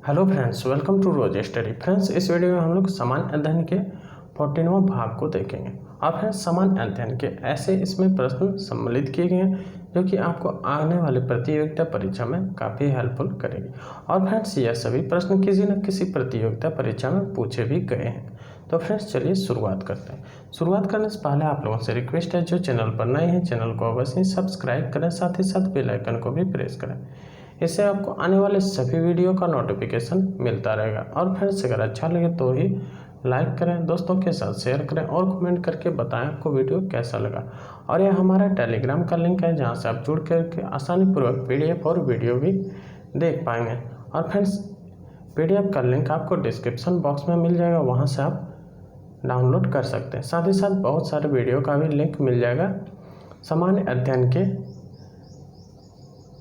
Hello friends, welcome to Roz study. Friends, इस video में हम लोग सामान्य अध्ययन के 14वां भाग को देखेंगे। और फ्रेंड्स, सामान्य अध्ययन के ऐसे इसमें प्रश्न सम्मिलित किए गए हैं जो कि आपको आने वाली प्रतियोगिता परीक्षा में काफ़ी हेल्पफुल करेगी। और फ्रेंड्स, यह सभी प्रश्न किसी न किसी प्रतियोगिता परीक्षा में पूछे भी गए हैं। तो फ्रेंड्स, चलिए शुरुआत करते हैं। शुरुआत करने से पहले आप लोगों से रिक्वेस्ट है, जो चैनल पर नए हैं चैनल को अवश्य सब्सक्राइब करें, साथ ही साथ बेल आइकन को भी प्रेस करें। इससे आपको आने वाले सभी वीडियो का नोटिफिकेशन मिलता रहेगा। और फ्रेंड्स, अगर अच्छा लगे तो ही लाइक करें, दोस्तों के साथ शेयर करें और कमेंट करके बताएं आपको वीडियो कैसा लगा। और यह हमारा टेलीग्राम का लिंक है, जहां से आप जुड़ करके आसानीपूर्वक PDF और वीडियो भी देख पाएंगे। और फ्रेंड्स, PDF का लिंक आपको डिस्क्रिप्शन बॉक्स में मिल जाएगा, वहाँ से आप डाउनलोड कर सकते हैं। साथ ही साथ बहुत सारे वीडियो का भी लिंक मिल जाएगा। सामान्य अध्ययन के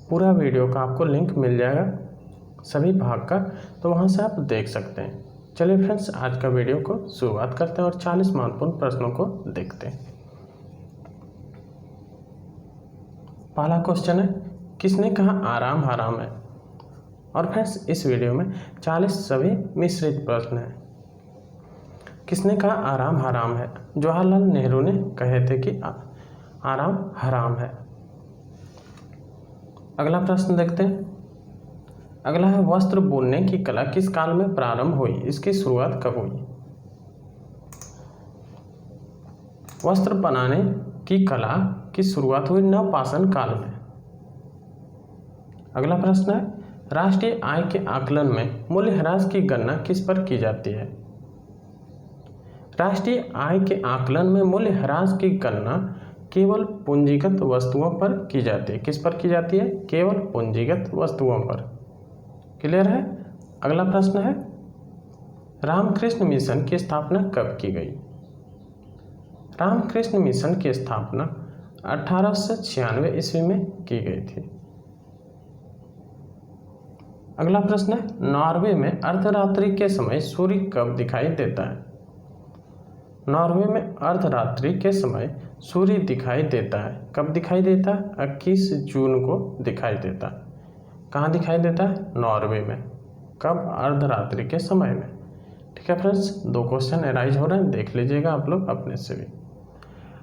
पूरा वीडियो का आपको लिंक मिल जाएगा सभी भाग का, तो वहाँ से आप देख सकते हैं। चलिए फ्रेंड्स, आज का वीडियो को शुरुआत करते हैं और 40 महत्वपूर्ण प्रश्नों को देखते हैं। पहला क्वेश्चन है, किसने कहा आराम हराम है? और फ्रेंड्स, इस वीडियो में 40 सभी मिश्रित प्रश्न हैं। किसने कहा आराम हराम है? जवाहरलाल नेहरू ने कहे थे कि आराम हराम है। अगला प्रश्न देखते हैं। अगला है, वस्त्र बुनने की कला किस काल में प्रारंभ हुई? इसकी शुरुआत कब हुई? वस्त्र बनाने की कला की शुरुआत हुई नवपाषाण काल में। अगला प्रश्न है, राष्ट्रीय आय के आकलन में मूल्यह्रास की गणना किस पर की जाती है? राष्ट्रीय आय के आकलन में मूल्यह्रास की गणना केवल पूंजीगत वस्तुओं पर की जाती है। किस पर की जाती है? केवल पूंजीगत वस्तुओं पर। क्लियर है? अगला प्रश्न है, रामकृष्ण मिशन की स्थापना कब की गई? रामकृष्ण मिशन की स्थापना 1896 ईस्वी में की गई थी। अगला प्रश्न है, नॉर्वे में अर्धरात्रि के समय सूर्य कब दिखाई देता है? नॉर्वे में अर्धरात्रि के समय सूर्य दिखाई देता है। कब दिखाई देता है? 21 जून को दिखाई देता है। कहाँ दिखाई देता है? नॉर्वे में। कब? अर्धरात्रि के समय में। ठीक है फ्रेंड्स, 2 क्वेश्चन एराइज हो रहे हैं, देख लीजिएगा आप लोग अपने से भी।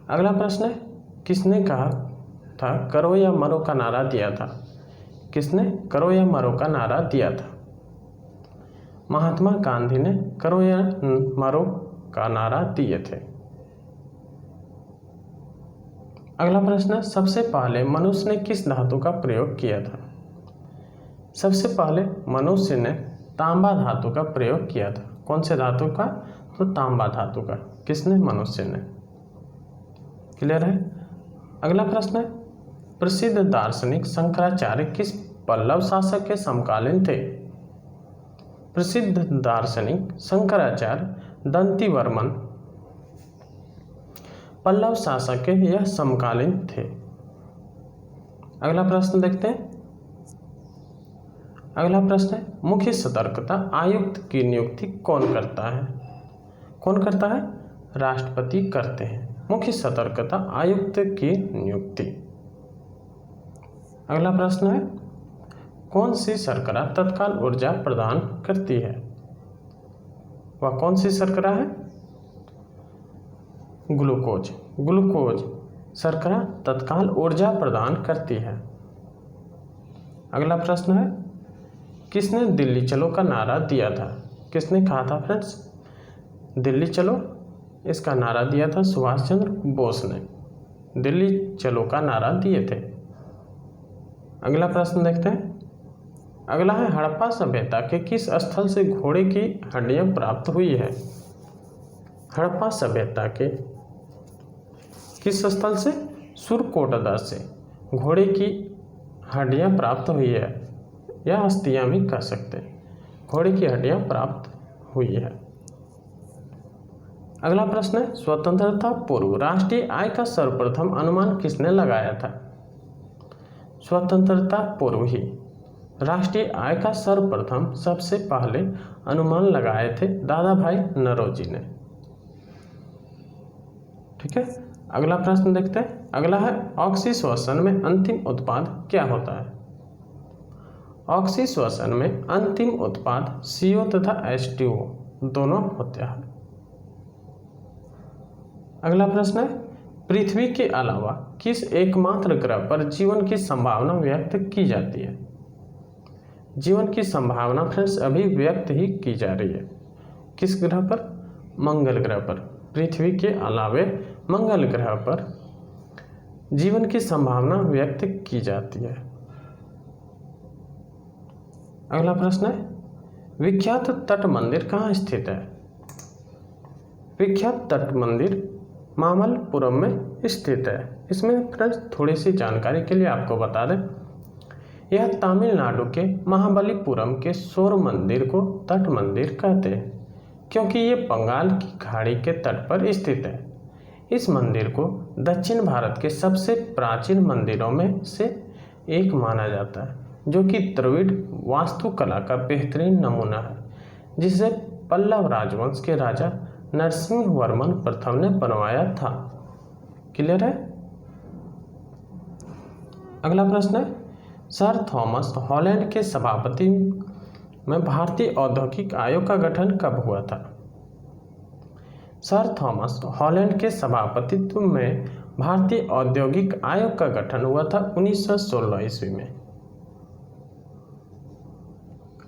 अगला प्रश्न है, किसने कहा था करो या मरो का नारा दिया था? किसने करो या मरो का नारा दिया था? महात्मा गांधी ने करो या मरो का नारा दिए थे। अगला प्रश्न है, सबसे पहले मनुष्य ने किस धातु का प्रयोग किया था? सबसे पहले मनुष्य ने तांबा धातु का प्रयोग किया था। कौन से धातु का? तो तांबा धातु का। किसने? मनुष्य ने। क्लियर है? अगला प्रश्न है, प्रसिद्ध दार्शनिक शंकराचार्य किस पल्लव शासक के समकालीन थे? प्रसिद्ध दार्शनिक शंकराचार्य दंतिवर्मन पल्लव शासक के यह समकालीन थे। अगला प्रश्न देखते हैं। अगला प्रश्न है, मुख्य सतर्कता आयुक्त की नियुक्ति कौन करता है? कौन करता है? राष्ट्रपति करते हैं मुख्य सतर्कता आयुक्त की नियुक्ति। अगला प्रश्न है, कौन सी शर्करा तत्काल ऊर्जा प्रदान करती है? वह कौन सी शर्करा है? ग्लूकोज। ग्लूकोज शर्करा तत्काल ऊर्जा प्रदान करती है। अगला प्रश्न है, किसने दिल्ली चलो का नारा दिया था? किसने कहा था फ्रेंड्स दिल्ली चलो? इसका नारा दिया था सुभाष चंद्र बोस ने। दिल्ली चलो का नारा दिए थे। अगला प्रश्न देखते हैं। अगला है, हड़प्पा सभ्यता के किस स्थल से घोड़े की हड्डियां प्राप्त हुई है? हड़प्पा सभ्यता के किस स्थल से? सुरकोटदा से घोड़े की हड्डियां प्राप्त हुई है, या अस्थियां भी कह सकते हैं। घोड़े की हड्डियां प्राप्त हुई है। अगला प्रश्न है, स्वतंत्रता पूर्व राष्ट्रीय आय का सर्वप्रथम अनुमान किसने लगाया था? स्वतंत्रता पूर्व ही राष्ट्रीय आय का सर्वप्रथम सबसे पहले अनुमान लगाए थे दादा भाई नौरोजी ने। ठीक है, अगला प्रश्न देखते हैं। अगला है, ऑक्सीश्वसन में अंतिम उत्पाद क्या होता है? ऑक्सी श्वसन में अंतिम उत्पाद CO तथा H2O दोनों होते हैं। अगला प्रश्न है, पृथ्वी के अलावा किस एकमात्र ग्रह पर जीवन की संभावना व्यक्त की जाती है? जीवन की संभावना फ्रेंड्स अभी व्यक्त ही की जा रही है। किस ग्रह पर? मंगल ग्रह पर। पृथ्वी के अलावे मंगल ग्रह पर जीवन की संभावना व्यक्त की जाती है। अगला प्रश्न है, विख्यात तट मंदिर कहाँ स्थित है? विख्यात तट मंदिर मामल्लपुरम में स्थित है। इसमें फ्रेंड्स थोड़ी सी जानकारी के लिए आपको बता दें, यह तमिलनाडु के महाबलीपुरम के सौर मंदिर को तट मंदिर कहते हैं क्योंकि ये बंगाल की खाड़ी के तट पर स्थित है। इस मंदिर को दक्षिण भारत के सबसे प्राचीन मंदिरों में से एक माना जाता है, जो कि द्रविड़ वास्तुकला का बेहतरीन नमूना है, जिसे पल्लव राजवंश के राजा नरसिंह वर्मन प्रथम ने बनवाया था। क्लियर है? अगला प्रश्न है, सर थॉमस हॉलैंड के सभापति में भारतीय औद्योगिक आयोग का गठन कब हुआ था? सर थॉमस हॉलैंड के सभापतित्व में भारतीय औद्योगिक आयोग का गठन हुआ था 1916 ईस्वी में।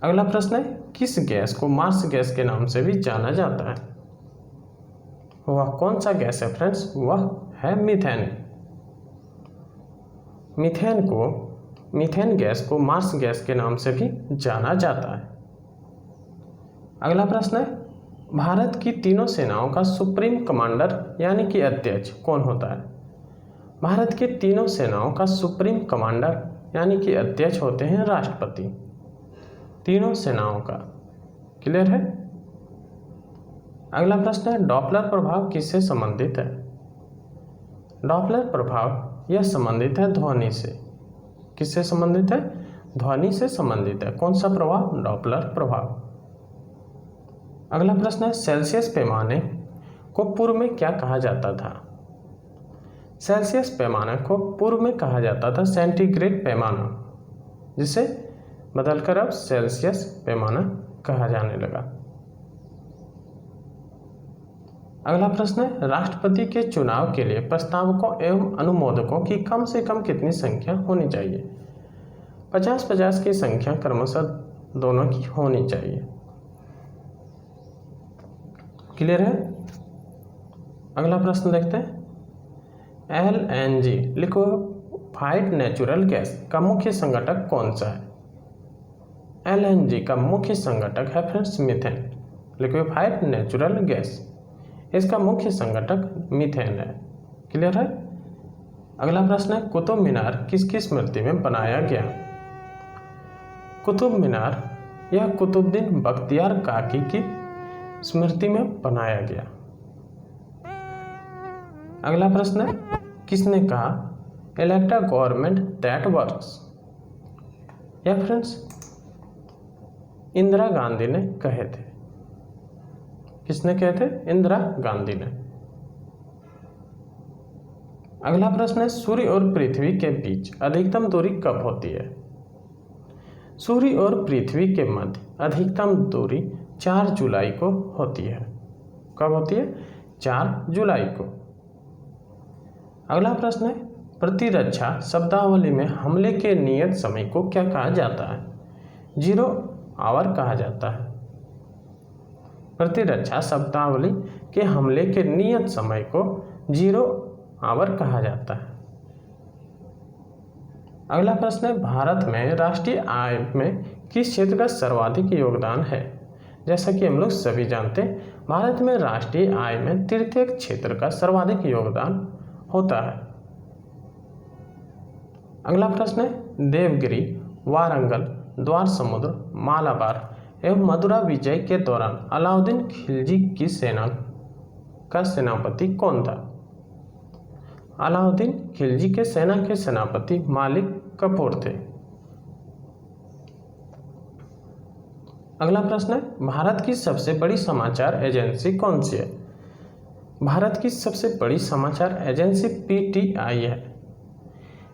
अगला प्रश्न है, किस गैस को मार्स गैस के नाम से भी जाना जाता है? वह कौन सा गैस है फ्रेंड्स? वह है मीथेन। मीथेन गैस को मार्स गैस के नाम से भी जाना जाता है। अगला प्रश्न है, भारत की तीनों सेनाओं का सुप्रीम कमांडर यानी कि अध्यक्ष कौन होता है? भारत की तीनों सेनाओं का सुप्रीम कमांडर यानी कि अध्यक्ष होते हैं राष्ट्रपति। तीनों सेनाओं का। क्लियर है? अगला प्रश्न है, डॉपलर प्रभाव किससे संबंधित है? डॉपलर प्रभाव यह संबंधित है ध्वनि से। किससे संबंधित है? ध्वनि से संबंधित है। कौन सा प्रभाव? डॉपलर प्रभाव। अगला प्रश्न है, सेल्सियस पैमाने को पूर्व में क्या कहा जाता था? सेल्सियस पैमाने को पूर्व में कहा जाता था सेंटीग्रेड पैमाना, जिसे बदलकर अब सेल्सियस पैमाना कहा जाने लगा। अगला प्रश्न है, राष्ट्रपति के चुनाव के लिए प्रस्तावकों एवं अनुमोदकों की कम से कम कितनी संख्या होनी चाहिए? 50-50 की संख्या क्रमशः दोनों की होनी चाहिए। क्लियर है? अगला प्रश्न देखते हैं, LNG लिक्विफाइड नेचुरल गैस का मुख्य संघटक कौन सा है? LNG का मुख्य संघटक है friends methane. Liquefied natural gas, इसका मुख्य संघटक मीथेन है। क्लियर है? अगला प्रश्न है, कुतुब मीनार किसकी स्मृति में बनाया गया? कुतुब मीनार यह कुतुबुद्दीन बख्तियार काकी की स्मृति में बनाया गया। अगला प्रश्न है, किसने कहा elect a government that works? यह फ्रेंड्स इंदिरा गांधी ने कहे थे। किसने कहे थे? इंदिरा गांधी ने। अगला प्रश्न है, सूर्य और पृथ्वी के बीच अधिकतम दूरी कब होती है? सूर्य और पृथ्वी के मध्य अधिकतम दूरी 4 जुलाई को होती है। कब होती है? 4 जुलाई को। अगला प्रश्न है, प्रतिरक्षा शब्दावली में हमले के नियत समय को क्या कहा जाता है? 0 आवर कहा जाता है। प्रतिरक्षा शब्दावली के हमले के नियत समय को 0 आवर कहा जाता है। अगला प्रश्न है, भारत में राष्ट्रीय आय में किस क्षेत्र का सर्वाधिक योगदान है? जैसा कि हम लोग सभी जानते हैं, भारत में राष्ट्रीय आय में तृतीय क्षेत्र का सर्वाधिक योगदान होता है। अगला प्रश्न है, देवगिरी, वारंगल, द्वार समुद्र, मालाबार एवं मदुरा विजय के दौरान अलाउद्दीन खिलजी की सेना का सेनापति कौन था? अलाउद्दीन खिलजी के सेना के सेनापति मालिक कफूर थे। अगला प्रश्न है, भारत की सबसे बड़ी समाचार एजेंसी कौन सी है? भारत की सबसे बड़ी समाचार एजेंसी PTI है।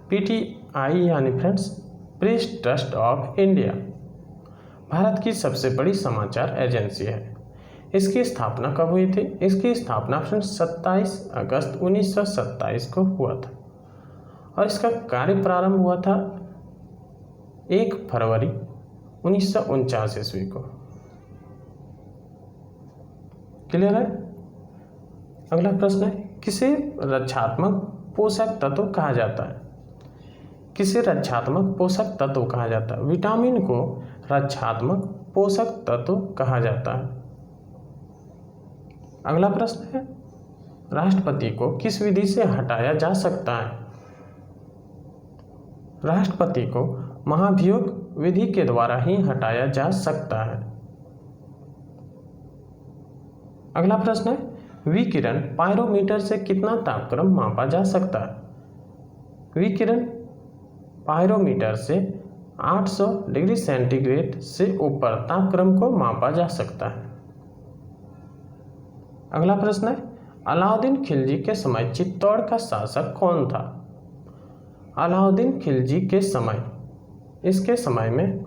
PTI यानी friends press trust of India Bharat की सबसे बड़ी समाचार एजेंसी है। इसकी स्थापना कब हुई थी? इसकी स्थापना 27 अगस्त 1927 को हुआ था और इसका कार्य प्रारंभ हुआ था 1 फरवरी 1949 ईस्वी को। क्लियर है? अगला प्रश्न है, किसे रक्षात्मक पोषक तत्व कहा जाता है? किसे रक्षात्मक पोषक तत्व कहा जाता है? विटामिन को रक्षात्मक पोषक तत्व कहा जाता है। अगला प्रश्न है, राष्ट्रपति को किस विधि से हटाया जा सकता है? राष्ट्रपति को महाभियोग विधि के द्वारा ही हटाया जा सकता है। अगला प्रश्न है, विकिरण पायरोमीटर से कितना तापक्रम मापा जा सकता है? विकिरण पायरोमीटर से 800 डिग्री सेंटीग्रेड से ऊपर तापक्रम को मापा जा सकता है। अगला प्रश्न है, अलाउद्दीन खिलजी के समय चित्तौड़ का शासक कौन था? अलाउद्दीन खिलजी के समय, इसके समय में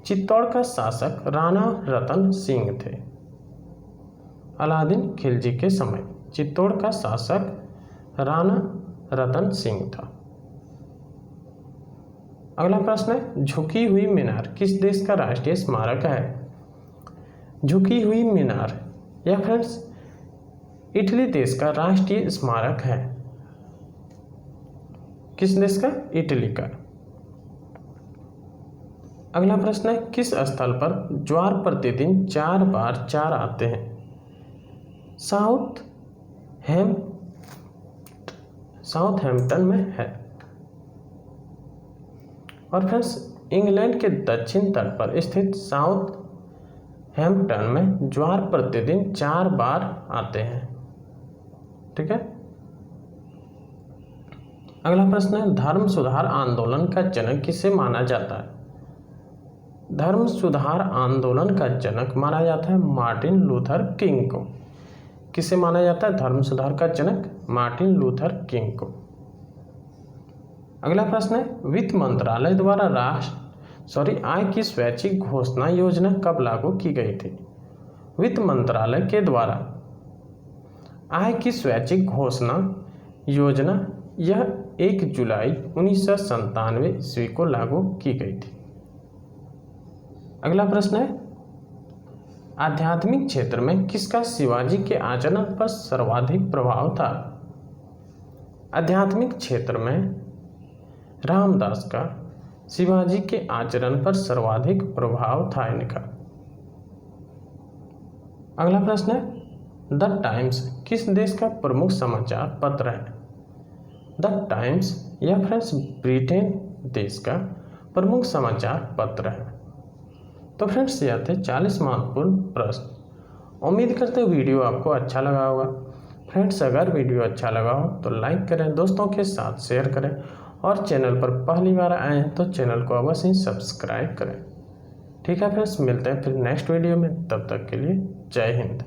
चित्तौड़ का शासक राणा रतन सिंह थे। अलाउद्दीन खिलजी के समय चित्तौड़ का शासक राणा रतन सिंह था। अगला प्रश्न है, झुकी हुई मीनार किस देश का राष्ट्रीय स्मारक है? झुकी हुई मीनार यह फ्रेंड्स इटली देश का राष्ट्रीय स्मारक है। किस देश का? इटली का। अगला प्रश्न है, किस स्थल पर ज्वार प्रतिदिन 4 बार 4 आते हैं? साउथहैम्पटन में है। और फ्रेंड्स इंग्लैंड के दक्षिण तट पर स्थित साउथहैम्पटन में ज्वार प्रतिदिन 4 बार आते हैं। ठीक है। अगला प्रश्न है, धर्म सुधार आंदोलन का जनक किसे माना जाता है? धर्म सुधार आंदोलन का जनक माना जाता है मार्टिन लूथर किंग को। किसे माना जाता है धर्म सुधार का जनक? मार्टिन लूथर किंग को। अगला प्रश्न है, वित्त मंत्रालय द्वारा आय की स्वैच्छिक घोषणा योजना कब लागू की गई थी? वित्त मंत्रालय के द्वारा आय की स्वैच्छिक घोषणा योजना यह 1 जुलाई 1997 ईस्वी को लागू की गई थी। अगला प्रश्न है, आध्यात्मिक क्षेत्र में किसका शिवाजी के आचरण पर सर्वाधिक प्रभाव था? आध्यात्मिक क्षेत्र में रामदास का शिवाजी के आचरण पर सर्वाधिक प्रभाव था इनका। अगला प्रश्न है, द टाइम्स किस देश का प्रमुख समाचार पत्र है? द टाइम्स यह फ्रेंड्स ब्रिटेन देश का प्रमुख समाचार पत्र है। तो फ्रेंड्स यह थे 40 महत्वपूर्ण प्रश्न। उम्मीद करते वीडियो आपको अच्छा लगा होगा। फ्रेंड्स अगर वीडियो अच्छा लगा हो तो लाइक करें, दोस्तों के साथ शेयर करें और चैनल पर पहली बार आए हैं तो चैनल को अवश्य ही सब्सक्राइब करें। ठीक है फ्रेंड्स, मिलते हैं फिर नेक्स्ट वीडियो में। तब तक के लिए जय हिंद।